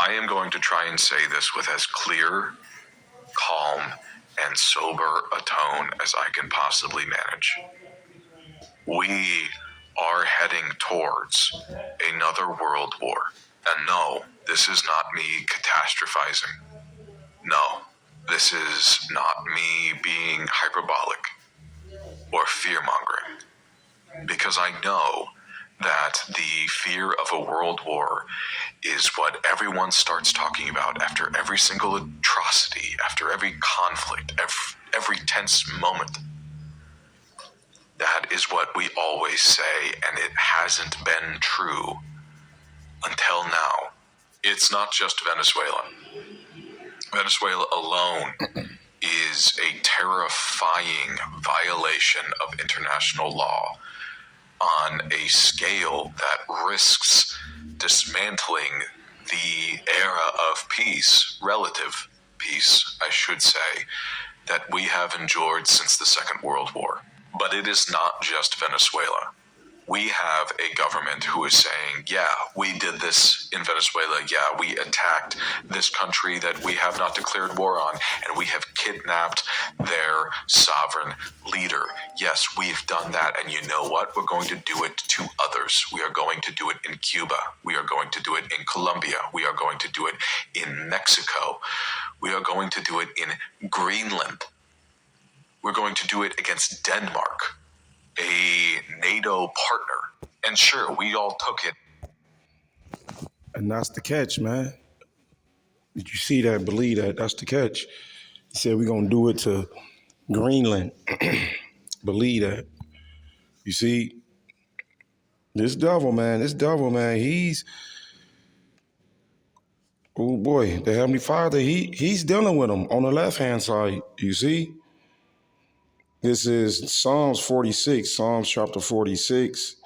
I am going to try and say this with as clear, calm, and sober a tone as I can possibly manage. We are heading towards another world war. And no, this is not me catastrophizing. No, this is not me being hyperbolic or fear-mongering. Because I know that the fear of a world war is what everyone starts talking about after every single atrocity, after every conflict, every tense moment. That is what we always say, and it hasn't been true until now. It's not just Venezuela. Venezuela alone is a terrifying violation of international law on a scale that risks dismantling the era of peace, relative peace, I should say, that we have endured since the Second World War. But it is not just Venezuela. We have a government who is saying, yeah, we did this in Venezuela. Yeah, we attacked this country that we have not declared war on, and we have kidnapped their sovereign leader. Yes, we've done that, and you know what? We're going to do it to others. We are going to do it in Cuba. We are going to do it in Colombia. We are going to do it in Mexico. We are going to do it in Greenland. We're going to do it against Denmark, a NATO partner. And sure, we all took it. And that's the catch, man. Did you see that? Believe that. That's the catch. He said we're going to do it to Greenland. Believe that. You see, this devil, man, he's, oh boy, the Heavenly Father, he's dealing with him on the left-hand side, you see? This is Psalms 46, Psalms chapter 46.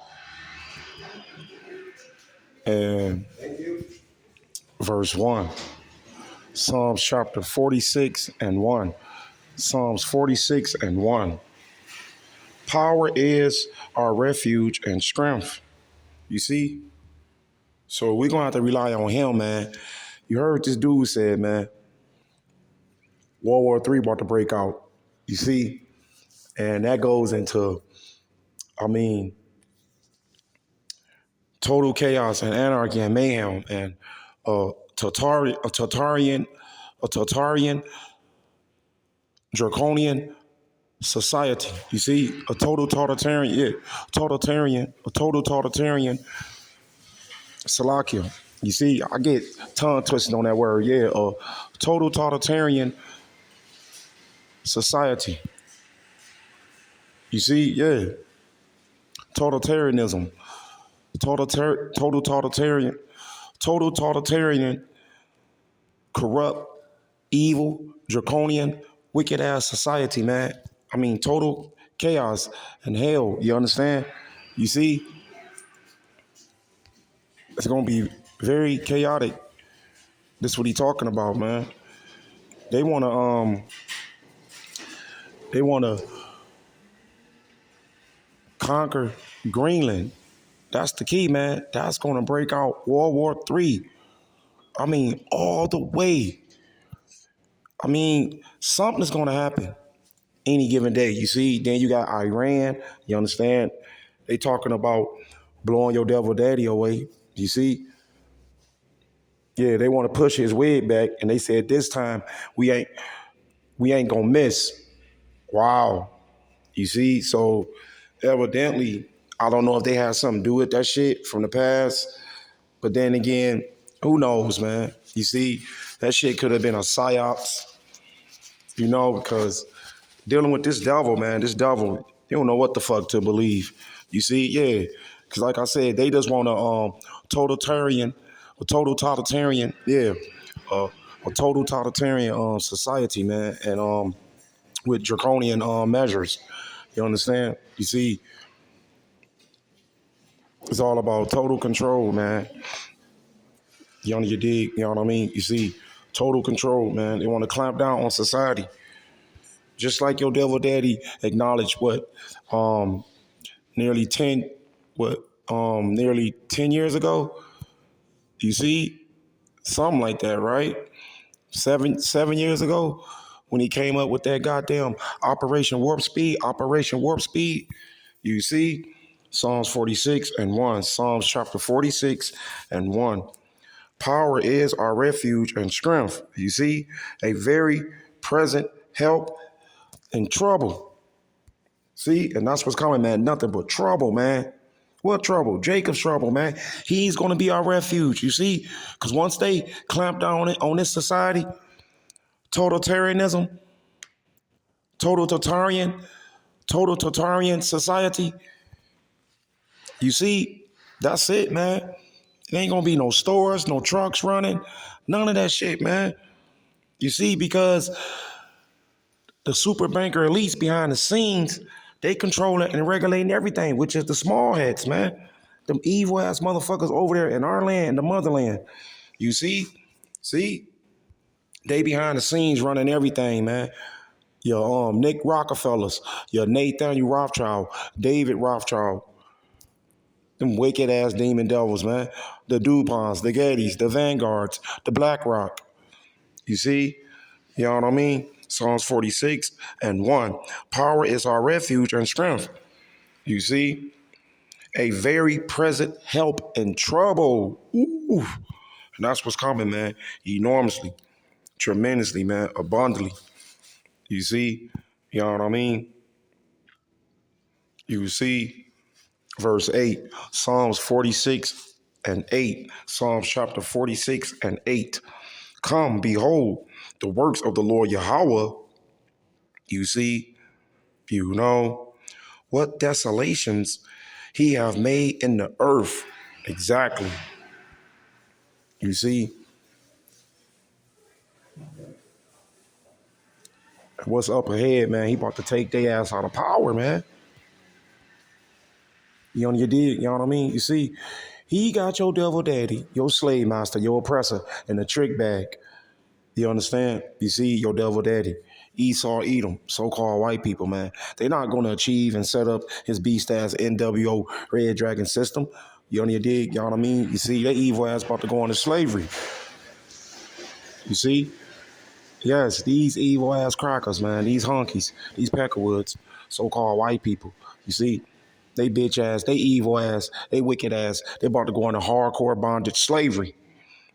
And verse 1. Psalms chapter 46 and 1. Psalms 46 and 1. Power is our refuge and strength. You see? So we're going to have to rely on him, man. You heard what this dude said, man. World War III about to break out. You see? And that goes into, total chaos and anarchy and mayhem and a Tartarian, draconian society. You see, a total totalitarian Salakia. You see, I get tongue twisted on that word. Yeah, a total totalitarian society. You see, yeah, totalitarianism, total totalitarian, corrupt, evil, draconian, wicked ass society, man. Total chaos and hell. You understand? You see, it's gonna be very chaotic. This is what he's talking about, man. They wanna conquer Greenland. That's the key, man. That's gonna break out World War III. All the way. Something's gonna happen any given day. You see, then you got Iran. You understand? They talking about blowing your devil daddy away. You see? Yeah, they want to push his wig back, and they said this time we ain't gonna miss. Wow. You see? So evidently, I don't know if they had something to do with that shit from the past, but then again, who knows, man? You see, that shit could have been a psyops, because dealing with this devil, man, they don't know what the fuck to believe. You see, yeah, because like I said, they just want a total totalitarian society, man, and with draconian measures. You understand? You see, it's all about total control, man. You dig? You know what I mean? You see, total control, man. They want to clamp down on society. Just like your devil daddy acknowledged nearly 10 years ago. You see, Something like that, right? Seven years ago when he came up with that goddamn Operation Warp Speed. You see, Psalms 46 and 1, Psalms chapter 46 and 1. Power is our refuge and strength. You see, a very present help in trouble. See, and that's what's coming, man. Nothing but trouble, man. What trouble? Jacob's trouble, man. He's going to be our refuge, you see? Because once they clamp down on this society, totalitarianism, total totalitarian, total totalitarian society, you see, that's it, man. There ain't going to be no stores, no trucks running, none of that shit, man. You see, because the super banker elites behind the scenes, they controlling and regulating everything, which is the small heads, man. Them evil ass motherfuckers over there in our land, in the motherland. You see? See? They behind the scenes running everything, man. Your Nick Rockefellers, your Nathaniel Rothschild, David Rothschild, them wicked ass demon devils, man. The DuPonts, the Gettys, the Vanguards, the BlackRock. You see? You know what I mean? Psalms 46 and 1. Power is our refuge and strength. You see? A very present help in trouble. Ooh. And that's what's coming, man. Enormously, tremendously, man. Abundantly. You see? You know what I mean? You see? Verse 8. Psalms 46 and 8. Psalms chapter 46 and 8. Come, behold, the works of the Lord Yahweh. You see? You know? What desolations he have made in the earth. Exactly. You see? What's up ahead, man? He about to take their ass out of power, man. You on your dig, you know what I mean? You see, he got your devil daddy, your slave master, your oppressor in the trick bag. You understand? You see, your devil daddy. Esau, Edom, so-called white people, man. They're not going to achieve and set up his beast ass NWO Red Dragon system. You on your dig, you know what I mean? You see, that evil ass about to go into slavery. You see? Yes, these evil ass crackers, man, these honkies, these peckerwoods, so-called white people. You see, they bitch ass, they evil ass, they wicked ass. They about to go into hardcore bondage slavery.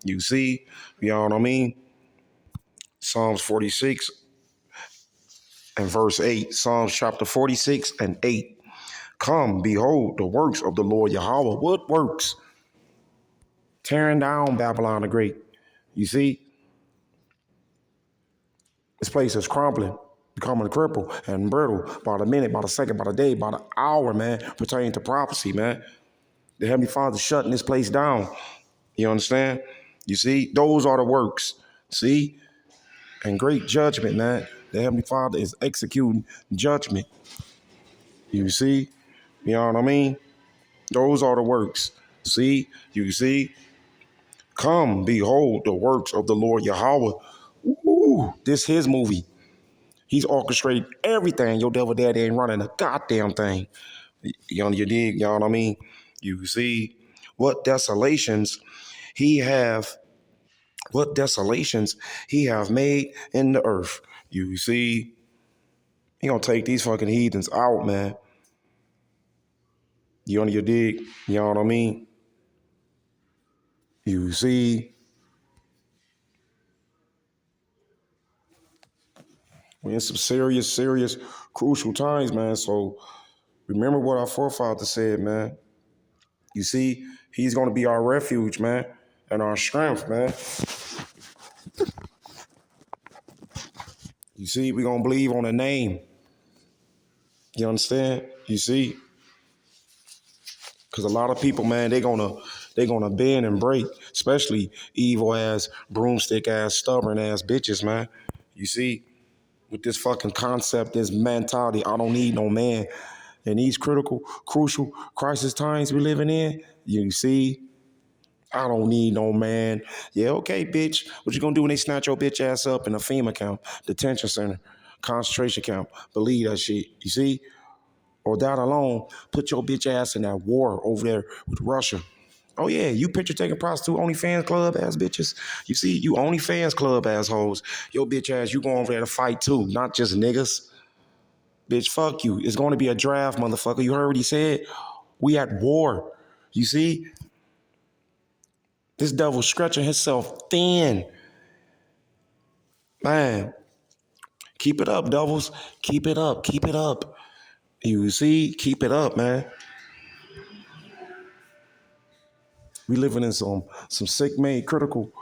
You see, you know what I mean? Psalms 46 and verse 8. Psalms chapter 46 and 8. Come, behold the works of the Lord Yahweh. What works? Tearing down Babylon the Great. You see, this place is crumbling, becoming crippled and brittle by the minute, by the second, by the day, by the hour, man, pertaining to prophecy, man. The Heavenly Father's shutting this place down. You understand? You see, those are the works. See? And great judgment, man. The Heavenly Father is executing judgment. You see? You know what I mean? Those are the works. See? You see? Come, behold the works of the Lord Yahweh. Ooh, this his movie. He's orchestrated everything. Your devil daddy ain't running a goddamn thing. You dig? You know what I mean? You see what desolations he have, what desolations he have made in the earth. You see, he gonna take these fucking heathens out, man. You on your dig? You know what I mean? You see, we're in some serious, serious, crucial times, man. So remember what our forefather said, man. You see, he's gonna be our refuge, man, and our strength, man. You see, we're gonna believe on a name. You understand? You see? Because a lot of people, man, they gonna bend and break, especially evil ass, broomstick ass, stubborn ass bitches, man. You see, with this fucking concept, this mentality, I don't need no man. In these critical, crucial crisis times we living in, you see, I don't need no man. Yeah, okay, bitch. What you gonna do when they snatch your bitch ass up in a FEMA camp, detention center, concentration camp? Believe that shit. You see? Or that alone, put your bitch ass in that war over there with Russia Oh yeah, you picture taking prostitute OnlyFans club ass bitches. You see, you OnlyFans club assholes. Your bitch ass, you go over there to fight too, not just niggas. Bitch, fuck you. It's going to be a draft, motherfucker. You heard what he said? We at war. You see? This devil stretching himself thin. Man, keep it up, devils. Keep it up. Keep it up. You see? Keep it up, man. We living in some sick made critical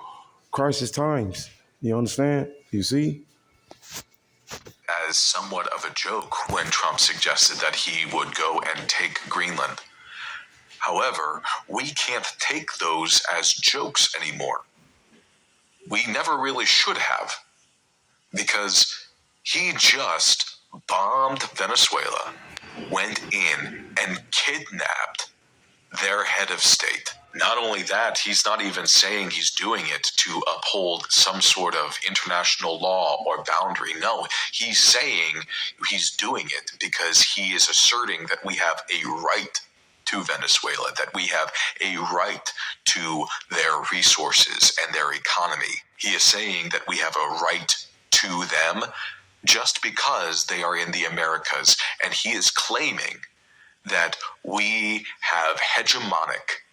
crisis times. You understand? You see? As somewhat of a joke when Trump suggested that he would go and take Greenland. However, we can't take those as jokes anymore. We never really should have, because he just bombed Venezuela, went in and kidnapped their head of state. Not only that, he's not even saying he's doing it to uphold some sort of international law or boundary. No, he's saying he's doing it because he is asserting that we have a right to Venezuela, that we have a right to their resources and their economy. He is saying that we have a right to them just because they are in the Americas, and he is claiming that we have hegemonic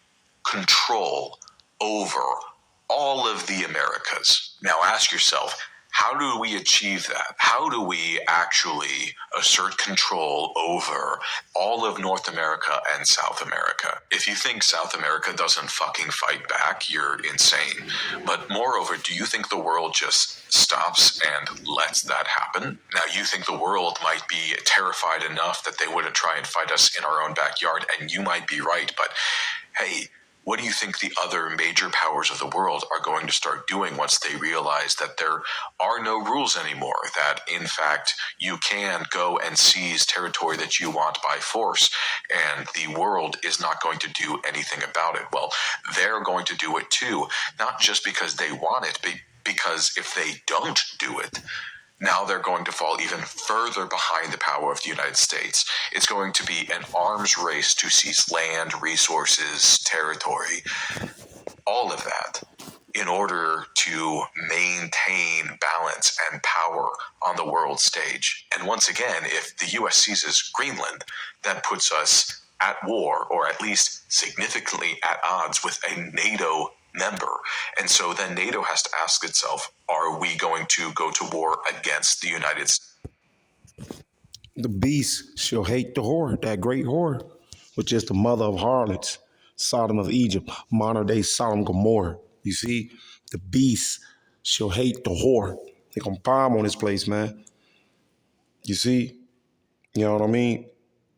control over all of the Americas. Now ask yourself, how do we achieve that? How do we actually assert control over all of North America and South America? If you think South America doesn't fucking fight back, you're insane. But moreover, do you think the world just stops and lets that happen? Now, you think the world might be terrified enough that they wouldn't try and fight us in our own backyard, and you might be right, but hey, what do you think the other major powers of the world are going to start doing once they realize that there are no rules anymore, that in fact you can go and seize territory that you want by force and the world is not going to do anything about it? Well, they're going to do it too, not just because they want it, but because if they don't do it, now they're going to fall even further behind the power of the United States. It's going to be an arms race to seize land, resources, territory, all of that, in order to maintain balance and power on the world stage. And once again, if the US seizes Greenland, that puts us at war, or at least significantly at odds with a NATO member. And so then NATO has to ask itself, are we going to go to war against the United States? The beast shall hate the whore, that great whore, which is the mother of harlots, Sodom of Egypt, modern day Sodom and Gomorrah. You see, the beast shall hate the whore. They gonna bomb on this place, man. You see, you know what I mean?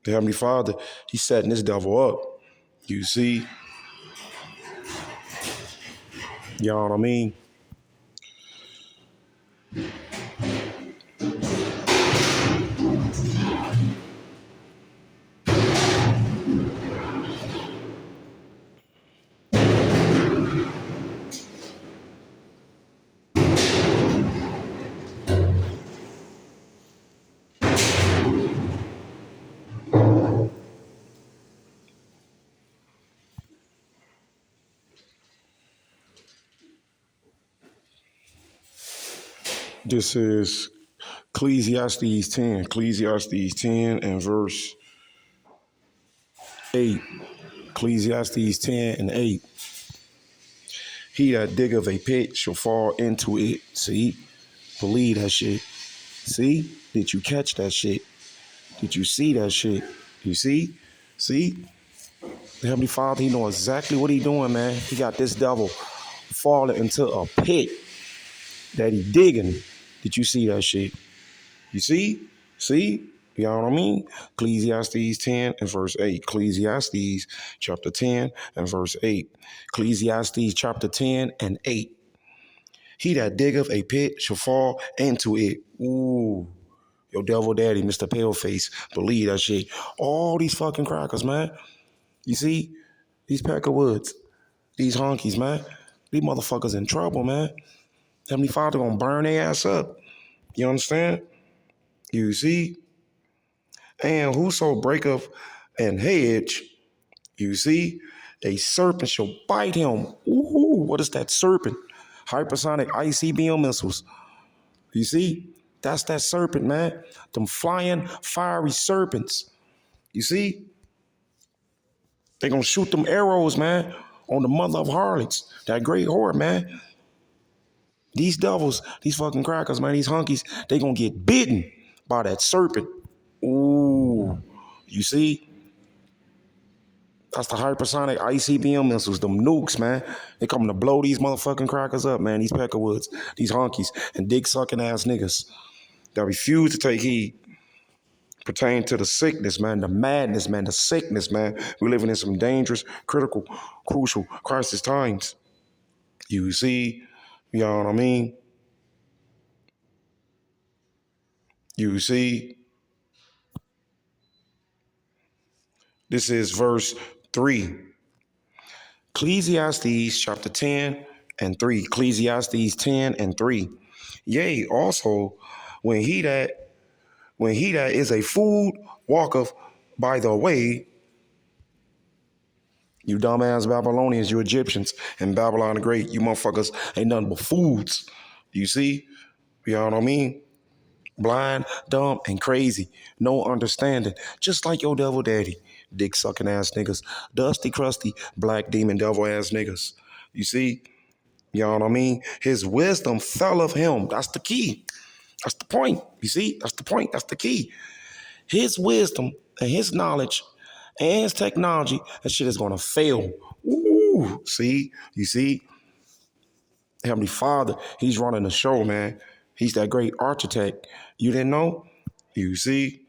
The Heavenly Father, he's setting this devil up. You see, you know what I mean? This is Ecclesiastes 10. Ecclesiastes 10 and verse 8. Ecclesiastes 10 and 8. He that diggeth a pit shall fall into it. See? Believe that shit. See? Did you catch that shit? Did you see that shit? You see? See? The Heavenly Father, he know exactly what he doing, man. He got this devil falling into a pit that he digging. Did you see that shit? You see? See? You know what I mean? Ecclesiastes 10 and verse 8. Ecclesiastes chapter 10 and verse 8. Ecclesiastes chapter 10 and 8. He that diggeth a pit shall fall into it. Ooh. Your devil daddy, Mr. Paleface. Believe that shit. All these fucking crackers, man. You see? These Peckerwoods. These honkies, man. These motherfuckers in trouble, man. Heavenly Father gonna burn their ass up. You understand? You see? And whoso breaketh an hedge, you see, A serpent shall bite him. Ooh, what is that serpent? Hypersonic ICBM missiles. You see? That's that serpent, man. Them flying, fiery serpents. You see? They gonna shoot them arrows, man, on the mother of harlots. That great whore, man. These devils, these fucking crackers, man, these hunkies, they gonna get bitten by that serpent. Ooh. You see? That's the hypersonic ICBM missiles, them nukes, man. They coming to blow these motherfucking crackers up, man. These peckerwoods, these honkies, and dick sucking ass niggas that refuse to take heed pertain to the sickness, man, the madness, man, the sickness, man. We're living in some dangerous, critical, crucial crisis times. You see, you know what I mean? You see, this is verse 3. Ecclesiastes chapter 10 and 3. Ecclesiastes 10 and 3. Yea, also, when he that is a fool walketh by the way, you dumbass Babylonians, you Egyptians, and Babylon the Great, you motherfuckers ain't nothing but fools. You see? You know what I mean? Blind, dumb, and crazy. No understanding. Just like your devil daddy. Dick sucking ass niggas. Dusty, crusty, black demon devil ass niggas. You see? You know what I mean? His wisdom fell of him. That's the key. That's the point. You see? That's the point. That's the key. His wisdom and his knowledge and his technology, that shit is gonna fail. Ooh, see? You see? Heavenly Father, he's running the show, man. He's that great architect. You didn't know? You see?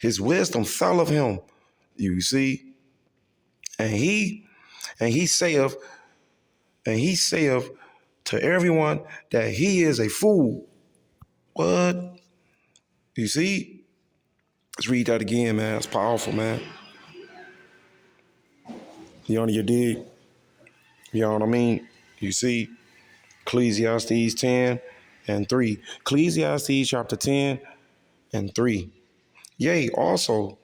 His wisdom fell of him. You see? And he saith, to everyone that he is a fool. What? You see? Let's read that again, man. It's powerful, man. You under your dig? You know what I mean? You see? Ecclesiastes 10 and 3. Ecclesiastes chapter 10 and 3. Yea, also,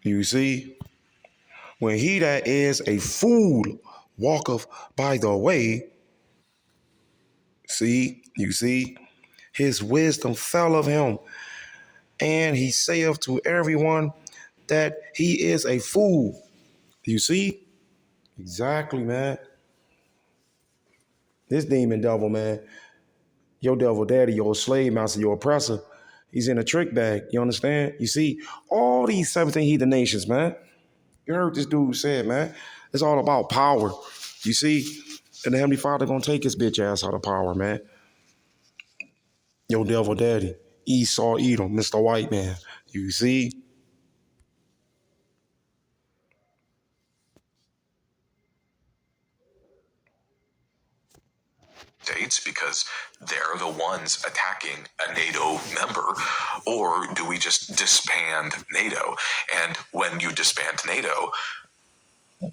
you see, when he that is a fool walketh by the way, see, you see, his wisdom fell of him, and he saith to everyone that he is a fool. You see? Exactly, man. This demon devil, man, your devil daddy, your slave master, your oppressor, he's in a trick bag. You understand? You see, all these 17 heathen nations, man. You heard this dude said, man, it's all about power. You see? And the Heavenly Father gonna take his bitch ass out of power, man. Your devil daddy, Esau Edom, Mr. White Man. You see? States because they're the ones attacking a NATO member, or do we just disband NATO? And when you disband NATO,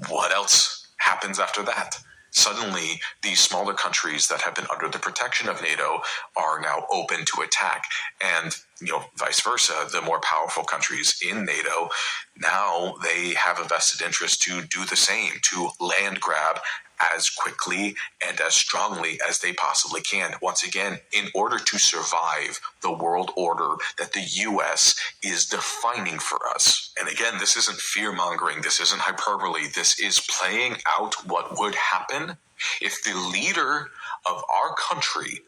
what else happens after that? Suddenly, these smaller countries that have been under the protection of NATO are now open to attack. And, vice versa, the more powerful countries in NATO, now they have a vested interest to do the same, to land grab as quickly and as strongly as they possibly can. Once again, in order to survive the world order that the US is defining for us. And again, this isn't fear-mongering, this isn't hyperbole, this is playing out what would happen if the leader of our country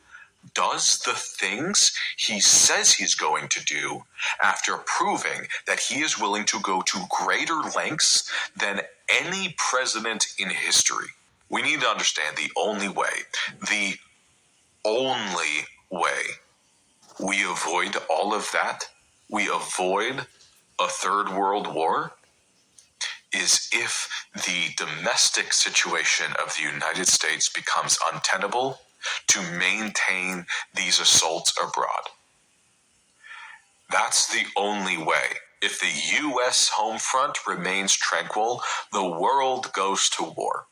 does the things he says he's going to do after proving that he is willing to go to greater lengths than any president in history. We need to understand the only way we avoid all of that, we avoid a third world war, is if the domestic situation of the United States becomes untenable to maintain these assaults abroad. That's the only way. If the U.S. home front remains tranquil, the world goes to war.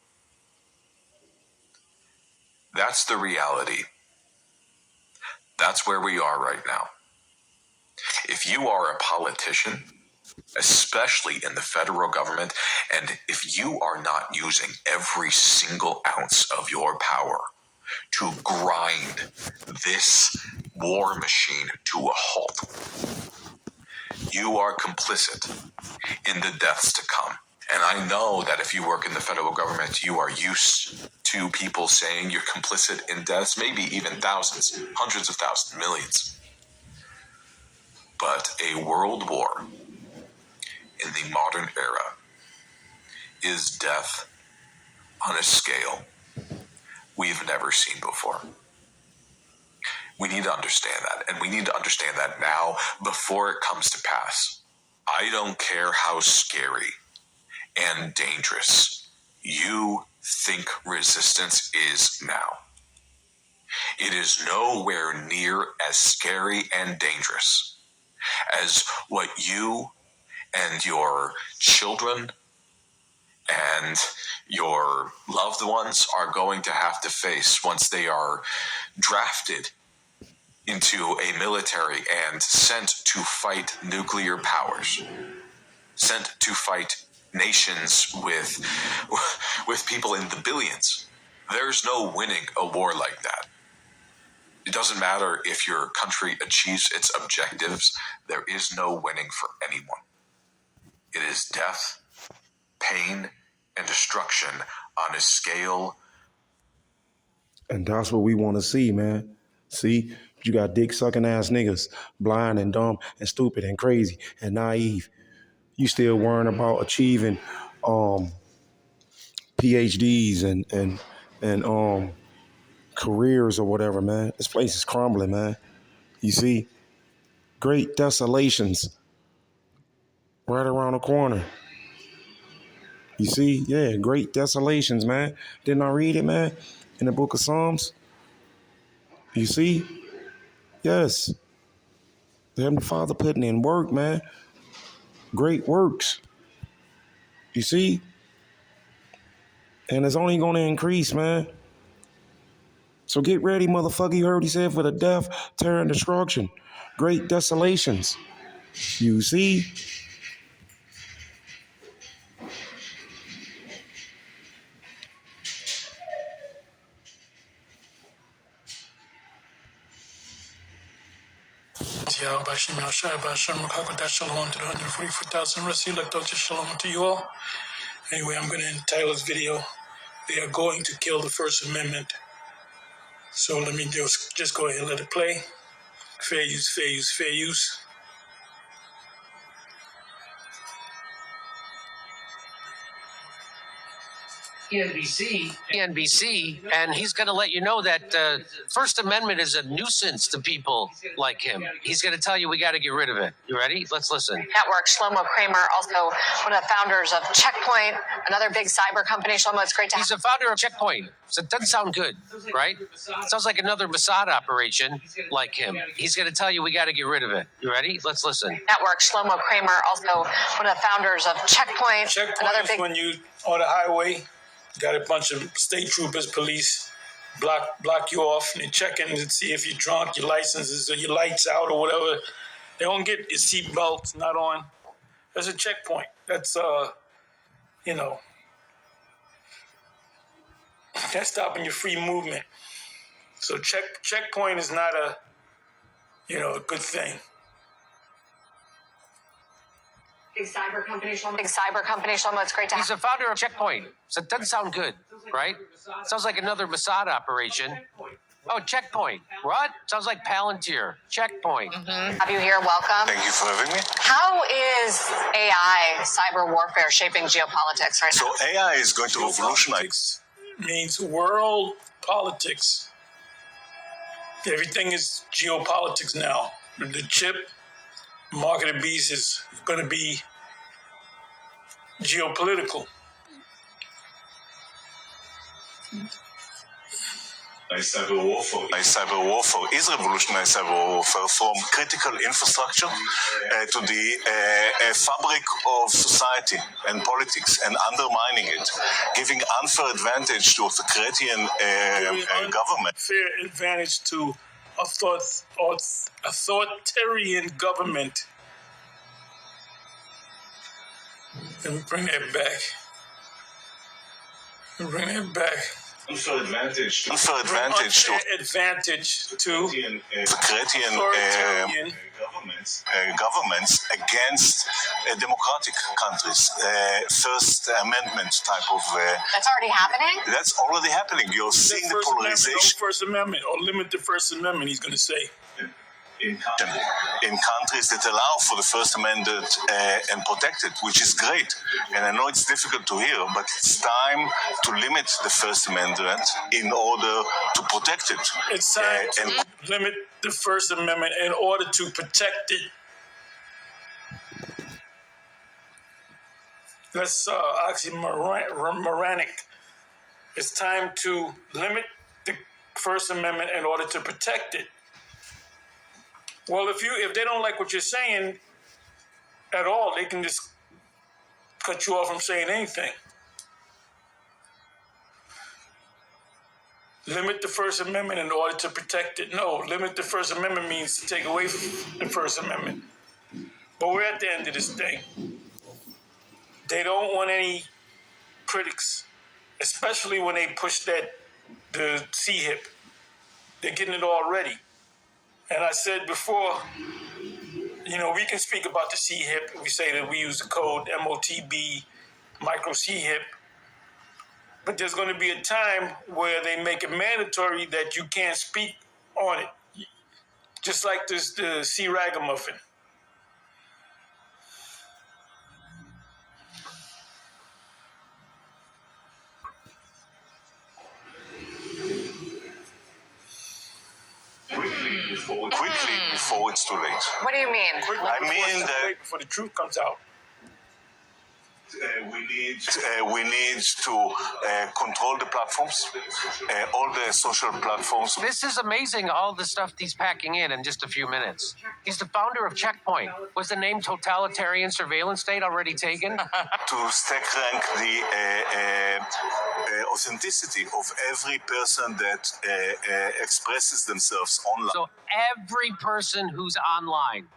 That's the reality. That's where we are right now. If you are a politician, especially in the federal government. And if you are not using every single ounce of your power to grind this war machine to a halt, you are complicit in the deaths to come. And I know that if you work in the federal government, you are used to people saying you're complicit in deaths, maybe even thousands, hundreds of thousands, millions. But a world war in the modern era is death on a scale we've never seen before. We need to understand that, and we need to understand that now before it comes to pass. I don't care how scary and dangerous you think resistance is now. It is nowhere near as scary and dangerous as what you and your children and your loved ones are going to have to face once they are drafted into a military and sent to fight nuclear powers, sent to fight nations with people in the billions. There's no winning a war like that. It doesn't matter if your country achieves its objectives. There is no winning for anyone. It is death, pain, and destruction on a scale. And that's what we want to see, man. See, you got dick sucking ass niggas, blind and dumb and stupid and crazy and naive. You still worrying about achieving PhDs and careers or whatever, man. This place is crumbling, man. You see, great desolations right around the corner. You see, yeah, great desolations, man. Didn't I read it, man, in the book of Psalms? You see, yes, the Heavenly Father putting in work, man. Great works. You see, and it's only going to increase, man. So get ready, motherfucker. You heard what he said, for the death, terror, and destruction. Great desolations. You see? Yahweh Bashem Yahshua Bashem Rakakodah Shalom to the 144,000 Rasi Dr. Shalom to you all. Anyway, I'm going to entitle this video, "They Are Going to Kill the First Amendment." So let me just go ahead and let it play. Fair use, fair use, fair use. CNBC, and he's going to let you know that First Amendment is a nuisance to people like him. He's going to tell you we got to get rid of it. You ready? Let's listen. Network, Shlomo Kramer, also one of the founders of Checkpoint, another big cyber company. Shlomo, it's great to have He's a founder of Checkpoint. So it doesn't sound good, right? It sounds like another Mossad operation like him. He's going to tell you we got to get rid of it. You ready? Let's listen. Network, Shlomo Kramer, also one of the founders of Checkpoint, Checkpoint another is big... when you on the highway, got a bunch of state troopers, police, block you off, and they check in and see if you're drunk, your licenses, or your lights out, or whatever. They don't get your seatbelts not on. That's a checkpoint. That's that's stopping your free movement. So checkpoint is not a good thing. Big cyber company, Shlomo, it's great to have... He's a founder of Checkpoint. So it doesn't sound good, right? It sounds like another Mossad operation. Oh, Checkpoint. What? Sounds like Palantir. Checkpoint. Have you here, welcome. Thank you for having me. How is AI, cyber warfare, shaping geopolitics right now? So AI is going to revolutionize. Geopolitics means world politics. Everything is geopolitics now. The chip, market of the beast is going to be geopolitical. Cyber warfare is revolutionized cyber warfare from critical infrastructure to the fabric of society and politics, and undermining it, giving unfair advantage to authoritarian government. Fair advantage to authoritarian government. Let me bring that back. Let me bring that back. Unfair advantage to Unfair advantage to authoritarian authoritarian governments against democratic countries. First Amendment type of. That's already happening? That's already happening. You're seeing the polarization. First Amendment, or limit the First Amendment, he's going to say. In countries that allow for the First Amendment and protect it, which is great. And I know it's difficult to hear, but it's time to limit the First Amendment in order to protect it. It's time to limit the First Amendment in order to protect it. That's oxymoronic. It's time to limit the First Amendment in order to protect it. Well, if they don't like what you're saying at all, they can just cut you off from saying anything. Limit the First Amendment in order to protect it. No, limit the First Amendment means to take away the First Amendment. But we're at the end of this thing. They don't want any critics, especially when they push the CHIP. They're getting it all ready. And I said before, we can speak about the CHIP. We say that we use the code MOTB, micro CHIP. But there's going to be a time where they make it mandatory that you can't speak on it. Just like the C ragamuffin. Quickly before it's too late. What do you mean? I mean that before the truth comes out. we need to control the platforms, all the social platforms. This is amazing, all the stuff he's packing in just a few minutes. He's the founder of Checkpoint. Was the name totalitarian surveillance state already taken? To stack rank the authenticity of every person that expresses themselves online. So every person who's online,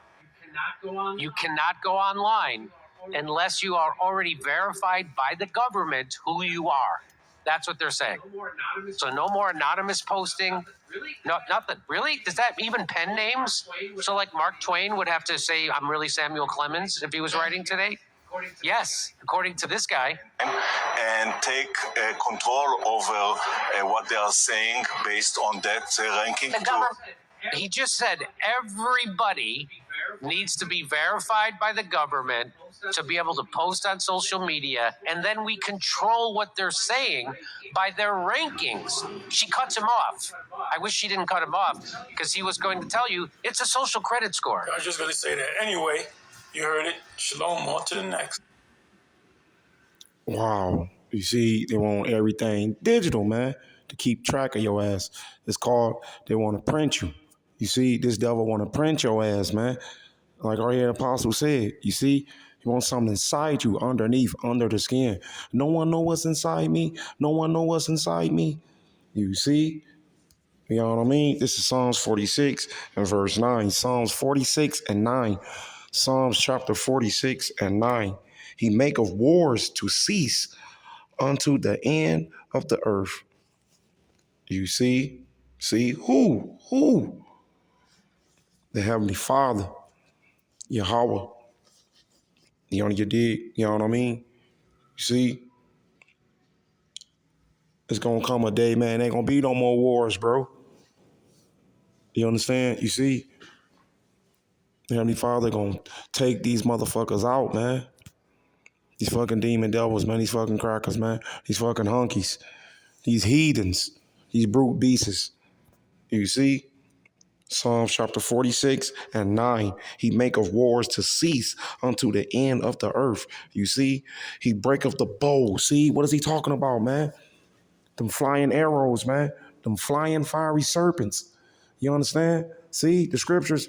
you cannot go online unless you are already verified by the government who you are. That's what they're saying. So no more anonymous posting. No, nothing. Really? Does that even pen names? So like Mark Twain would have to say, I'm really Samuel Clemens if he was writing today? Yes, according to this guy. And take control over what they are saying based on that ranking. He just said everybody needs to be verified by the government to be able to post on social media, and then we control what they're saying by their rankings. She cuts him off. I wish she didn't cut him off, because he was going to tell you it's a social credit score. I was just going to say that. Anyway, you heard it. Shalom, on to the next. Wow. You see, they want everything digital, man, to keep track of your ass. It's called, they want to print you. You see, this devil want to print your ass, man. Like our head apostle said, you see, he wants something inside you, underneath, under the skin. No one know what's inside me. No one know what's inside me. You see? You know what I mean? This is Psalms 46 and verse 9. Psalms 46 and 9. Psalms chapter 46 and 9. He maketh wars to cease unto the end of the earth. You see? See? Who? The Heavenly Father. Yahweh. You dig? You know what I mean? You see? It's gonna come a day, man. Ain't gonna be no more wars, bro. You understand? You see? The Heavenly Father gonna take these motherfuckers out, man. These fucking demon devils, man. These fucking crackers, man. These fucking hunkies. These heathens. These brute beasts. You see? Psalms chapter 46 and 9. He maketh wars to cease unto the end of the earth. You see? He breaketh the bow. See? What is he talking about, man? Them flying arrows, man. Them flying fiery serpents. You understand? See? The scriptures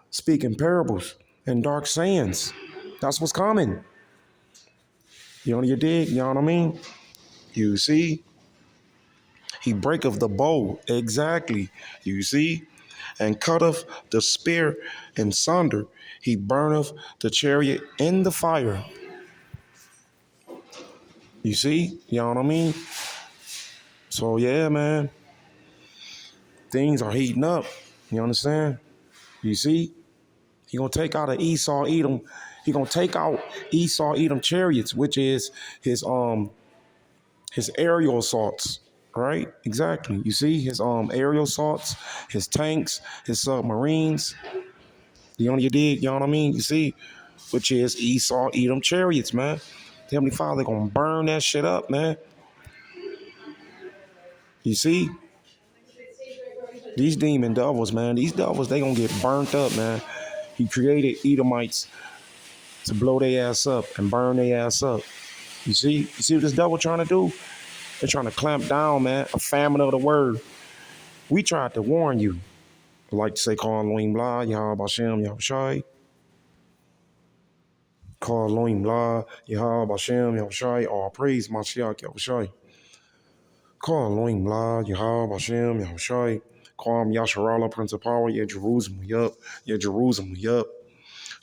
speak in parables and dark sayings. That's what's coming. You dig? You know what I mean? You see? He breaketh the bow. Exactly. You see? And cutteth the spear in sunder. He burneth the chariot in the fire. You see? You know what I mean? So yeah, man. Things are heating up. You understand? You see? He gonna take out an Esau Edom. He gonna take out Esau Edom chariots, which is his aerial assaults. Right? Exactly. You see his aerial assaults, his tanks, his submarines. You dig? You know what I mean? You see? Which is Esau Edom chariots, man. The Heavenly Father gonna burn that shit up, man. You see? These demon devils, man, these devils, they gonna get burnt up, man. He created Edomites to blow their ass up and burn their ass up. You see? You see what this devil trying to do? They're trying to clamp down, man. A famine of the word. We tried to warn you. I like to say, call Elohim Blah, Yahweh Bashem, Yahweh Shai. Call Elohim Blah, Yahweh Bashem, Yahweh Shai. All praise, Mashiach, Yahweh Shai. Call Elohim Blah, Yahweh Bashem, Yahweh Shai. Call him Yasharallah, Prince of Power. Yeah, Jerusalem, we up. Yeah, Jerusalem, we up.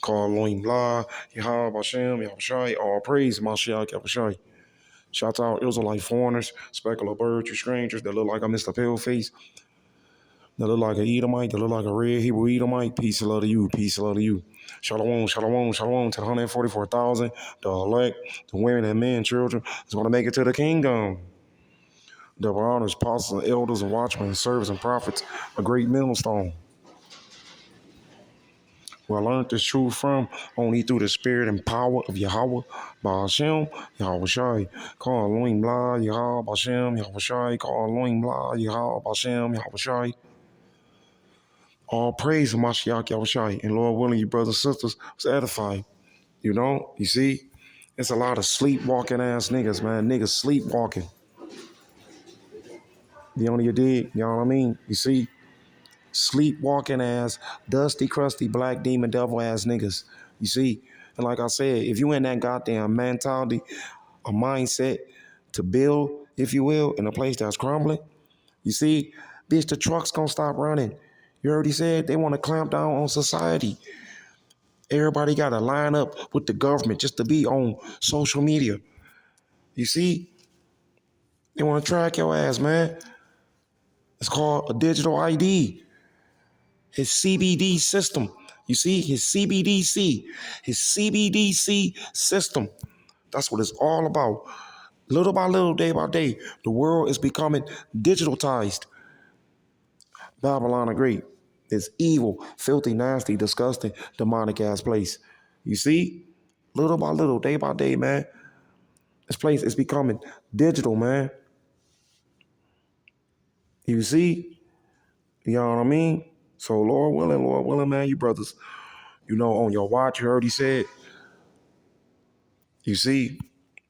Call Elohim Blah, Yahweh Bashem, Yahweh Shai. All praise, Mashiach, Yahweh Shai. Shout out Israelite foreigners, specular birds, you strangers that look like a Mr. Paleface, that look like an Edomite, that look like a red Hebrew Edomite. Peace and love to you, peace and love to you. Shalom, shalom, shalom to the 144,000, the elect, the women and men, children, that's going to make it to the kingdom. Double honors, apostles, and elders, and watchmen, and servants, and prophets, a great millstone. Where I learned this truth from only through the spirit and power of Yahweh, Ba'ashem, Yahweh Shai. Call Elohim Blah, Yahweh Ba'ashem, Yahweh Shai. Call Elohim Blah, Yahweh Ba'ashem, Yahweh Shai. All praise to Mashiach Yahweh Shai. And Lord willing, you brothers and sisters was edified. You know, you see, it's a lot of sleepwalking ass niggas, man. Niggas sleepwalking. You know what you did? You know what I mean? You see? Sleepwalking ass, dusty, crusty, black demon devil ass niggas. You see? And like I said, if you in that goddamn mentality, a mindset to build, if you will, in a place that's crumbling, you see, bitch, the truck's gonna stop running. You already said they want to clamp down on society. Everybody got to line up with the government just to be on social media. You see? They want to track your ass, man. It's called a digital ID. His CBD system. You see, his CBDC system. That's what it's all about. Little by little, day by day, the world is becoming digitalized. Babylon the Great is evil, filthy, nasty, disgusting, demonic ass place. You see, little by little, day by day, man, this place is becoming digital, man. You see, you know what I mean? So Lord willing, man, you brothers, you know, on your watch, you already said. You see,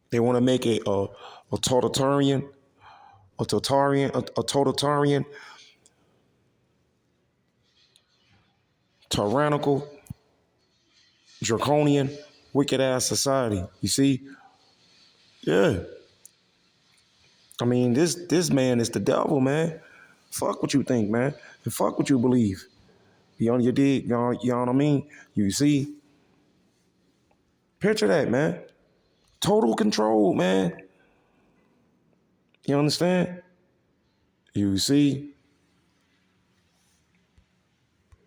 they want to make it a totalitarian, tyrannical, draconian, wicked ass society. You see? Yeah. I mean, this man is the devil, man. Fuck what you think, man. And fuck what you believe. You on your dig, you know what I mean? You see? Picture that, man. Total control, man. You understand? You see?